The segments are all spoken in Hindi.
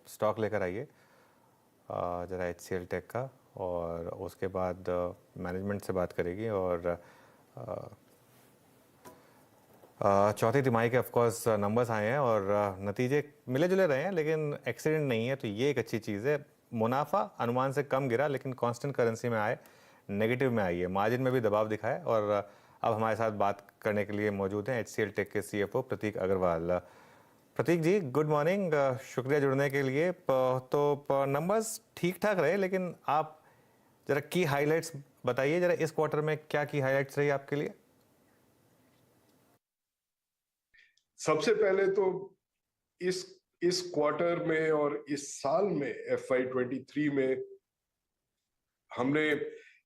स्टॉक लेकर आइए ज़रा HCL टेक का, और उसके बाद मैनेजमेंट से बात करेगी। और चौथी तिमाही के ऑफकोर्स नंबर्स आए हैं और नतीजे मिले जुले रहे हैं, लेकिन एक्सीडेंट नहीं है, तो ये एक अच्छी चीज़ है। मुनाफा अनुमान से कम गिरा, लेकिन कांस्टेंट करेंसी में आए, नेगेटिव में आई है, मार्जिन में भी दबाव दिखाए। और अब हमारे साथ बात करने के लिए मौजूद हैं HCL टेक के CFO प्रतीक अग्रवाल। प्रतीक जी, गुड मॉर्निंग, शुक्रिया जुड़ने के लिए। तो नंबर्स ठीक ठाक रहे, लेकिन आप जरा की हाइलाइट्स बताइए, जरा इस क्वार्टर में क्या की हाइलाइट्स रही आपके लिए? सबसे पहले तो इस क्वार्टर में और इस साल में FY23 में हमने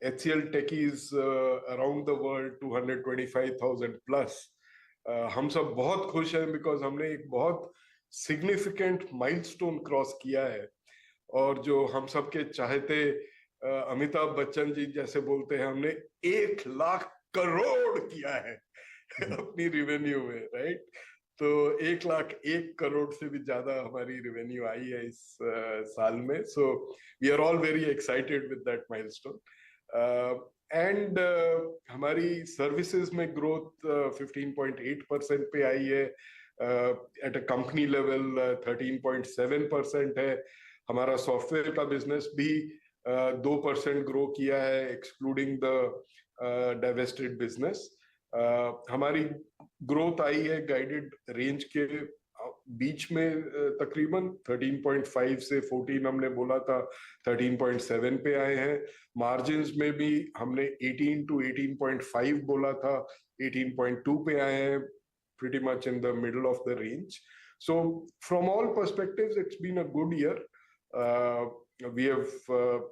HCL techies around the world 225,000 plus, हम सब बहुत खुश हैं बिकॉज हमने एक बहुत सिग्निफिकेंट माइलस्टोन क्रॉस किया है। और जो हम सबके चाहते अमिताभ बच्चन जी जैसे बोलते हैं, हमने 1 लाख करोड़ किया है अपनी रेवेन्यू में, राइट? तो 1 लाख 1 करोड़ से भी ज्यादा हमारी रेवेन्यू आई है इस साल में। So we are all very excited with that milestone. And हमारी सर्विसेज में ग्रोथ 15.8% पे आई है, एट अ कंपनी लेवल 13.7% है। हमारा सॉफ्टवेयर का बिजनेस भी 2% ग्रो किया है, एक्सक्लूडिंग द डाइवेस्टेड बिजनेस। हमारी ग्रोथ आई है गाइडेड रेंज के बीच में, तकरीबन 13.5 से 14 हमने बोला था, 13.7 पे आए हैं। मार्जिन्स में भी हमने 18 to 18.5 बोला था, 18.2 पे आए हैं, pretty much in the middle of the range. So from all perspectives, it's been a good year. We have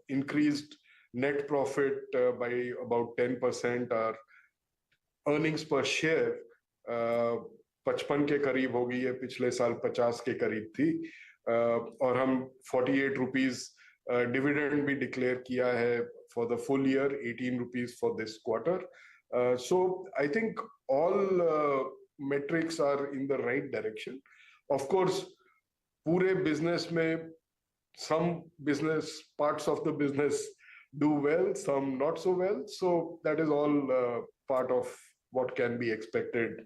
increased net profit by about 10%. Our earnings पर शेयर 55 के करीब हो गई है, पिछले साल 50 के करीब थी। और हम 48 रुपीज डिविडेंड भी डिक्लेयर किया है for the full year, 18 rupees for this quarter. So I think all metrics are in the right direction. Of course पूरे बिजनेस में some business parts of the business do well, some not so well, so that is all part of what can be expected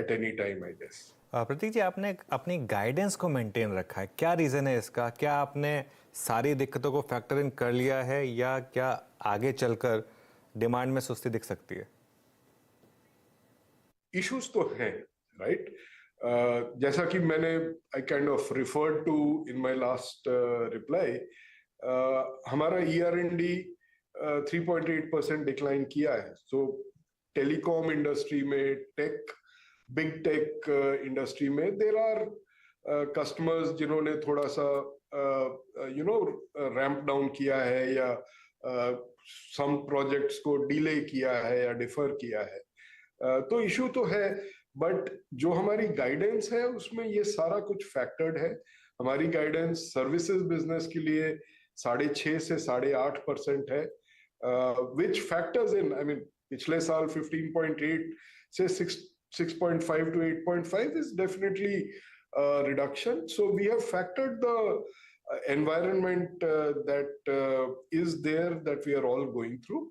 at any time, I guess. प्रतीक जी, आपने अपनी गाइडेंस को मेंटेन रखा है, क्या रीजन है इसका? क्या आपने सारी दिक्कतों को फैक्टर इन कर लिया है, या क्या आगे चलकर डिमांड में सुस्ती दिख सकती है? इश्यूज तो हैं, राइट? जैसा कि मैंने I kind of referred to in my last reply, हमारा ER&D 3.8% डिक्लाइन किया है। सो टेलीकॉम इंडस्ट्री में, बिग टेक इंडस्ट्री में देयर आर कस्टमर्स जिन्होंने थोड़ा सा रैंप डाउन किया है, या सम प्रोजेक्ट्स को डिले किया है या डिफर किया है। तो इशू तो है, बट जो हमारी गाइडेंस है उसमें ये सारा कुछ फैक्टर्ड है। हमारी गाइडेंस सर्विसेज बिजनेस के लिए 6.5 से 8.5% है, विच फैक्टर्स इन, आई मीन पिछले साल 15.8 से 6.5 to 8.5 is definitely a reduction. So we have factored the environment that is there, that we are all going through.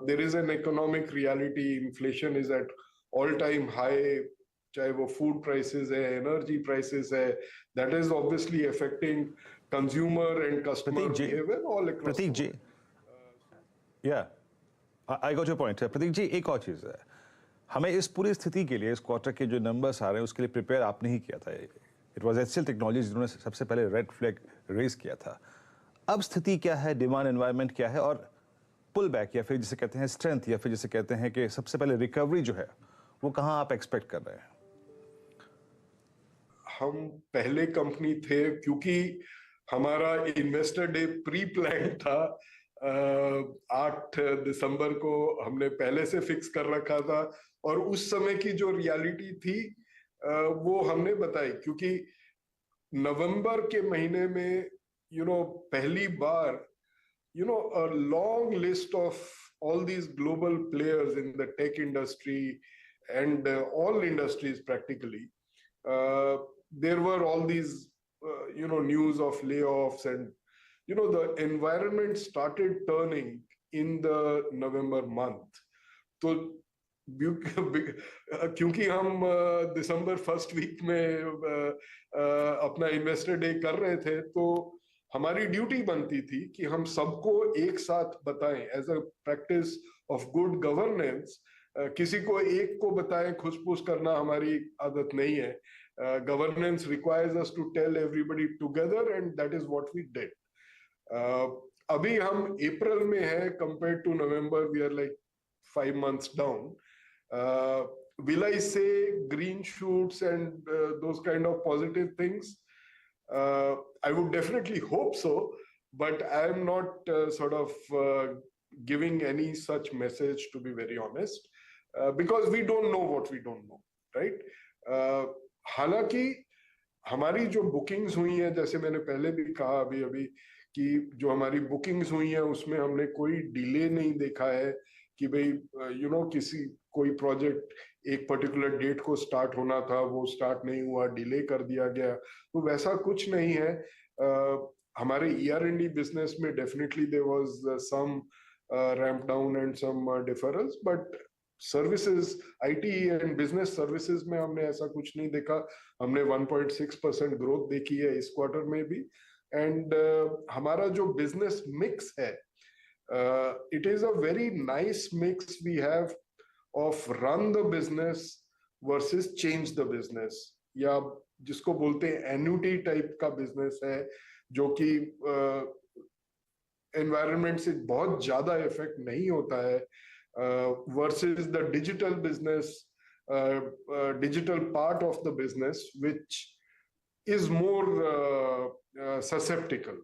There is an economic reality. Inflation is at all-time high. चाहे वो फूड प्राइसेस है, एनर्जी प्राइसेस है, that is obviously affecting consumer and customer behavior all across. Prateek ji, I got your point. Prateek ji, एक और चीज है, हमें इस पूरी स्थिति के लिए, इस क्वार्टर के जो नंबर्स आ रहे हैं उसके लिए प्रिपेयर आपने ही किया था। इट वाज HCL टेक्नोलॉजीज जिन्होंने सबसे पहले रेड फ्लैग रेज किया था। अब स्थिति क्या है, डिमांड एनवायरनमेंट क्या है, और पुल बैक, या फिर जिसे कहते हैं स्ट्रेंथ, या फिर जिसे कहते हैं कि सबसे पहले रिकवरी जो है वो कहां आप एक्सपेक्ट कर रहे हैं? हम पहले कंपनी थे, क्योंकि हमारा इन्वेस्टर डे प्री प्लान था, 8 दिसंबर को हमने पहले से फिक्स कर रखा था, और उस समय की जो रियलिटी थी वो हमने बताई। क्योंकि नवंबर के महीने में पहली बार a long list of all these global players in the tech industry and all industries practically, there were all these news of layoffs, and the environment started turning in the November month. तो क्योंकि हम दिसंबर फर्स्ट वीक में अपना इन्वेस्टर डे कर रहे थे, तो हमारी ड्यूटी बनती थी कि हम सबको एक साथ बताएं as a practice of good governance. किसी को एक को बताएं, खुसपुस करना हमारी आदत नहीं है। Governance requires us to tell everybody together, and that is what we did. अभी हम अप्रैल में है, compare to November we are like 5 months down. Will I say green shoots and those kind of positive things? I would definitely hope so, but I am not sort of giving any such message, to be very honest, because we don't know what we don't know, right? हालांकि हमारी जो बुकिंग्स हुई हैं, जैसे मैंने पहले भी कहा अभी कि जो हमारी बुकिंग्स हुई हैं उसमें हमने कोई डिले नहीं देखा है कि भाई कोई प्रोजेक्ट एक पर्टिकुलर डेट को स्टार्ट होना था, वो स्टार्ट नहीं हुआ, डिले कर दिया गया, तो वैसा कुछ नहीं है। हमारे ER&D बिजनेस में definitely there was some ramp down and some deferrals, but services, IT and business services में हमने ऐसा कुछ नहीं देखा। हमने 1.6% ग्रोथ देखी है इस क्वार्टर में भी। एंड हमारा जो बिजनेस मिक्स है, it is a very nice mix we have of run the business versus change the business, या जिसको बोलते हैं एन्युटी टाइप का बिजनेस है, जो कि एनवायरनमेंट से बहुत ज्यादा इफेक्ट नहीं होता है, versus the digital business, digital part of the business which is more susceptible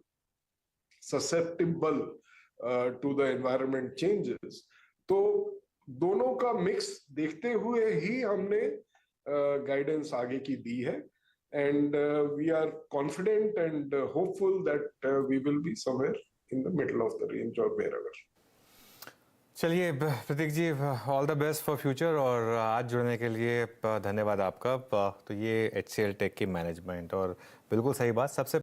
to the environment changes. तो दोनों का मिक्स देखते हुए ही हमने गाइडेंस आगे की दी है, and we are confident and hopeful that we will be somewhere in the middle of the range और वेयरएवर। चलिए Pratik ji, all the best for future, और आज जुड़ने के लिए धन्यवाद आपका। तो ये HCL टेक की मैनेजमेंट, और बिल्कुल सही बात, सबसे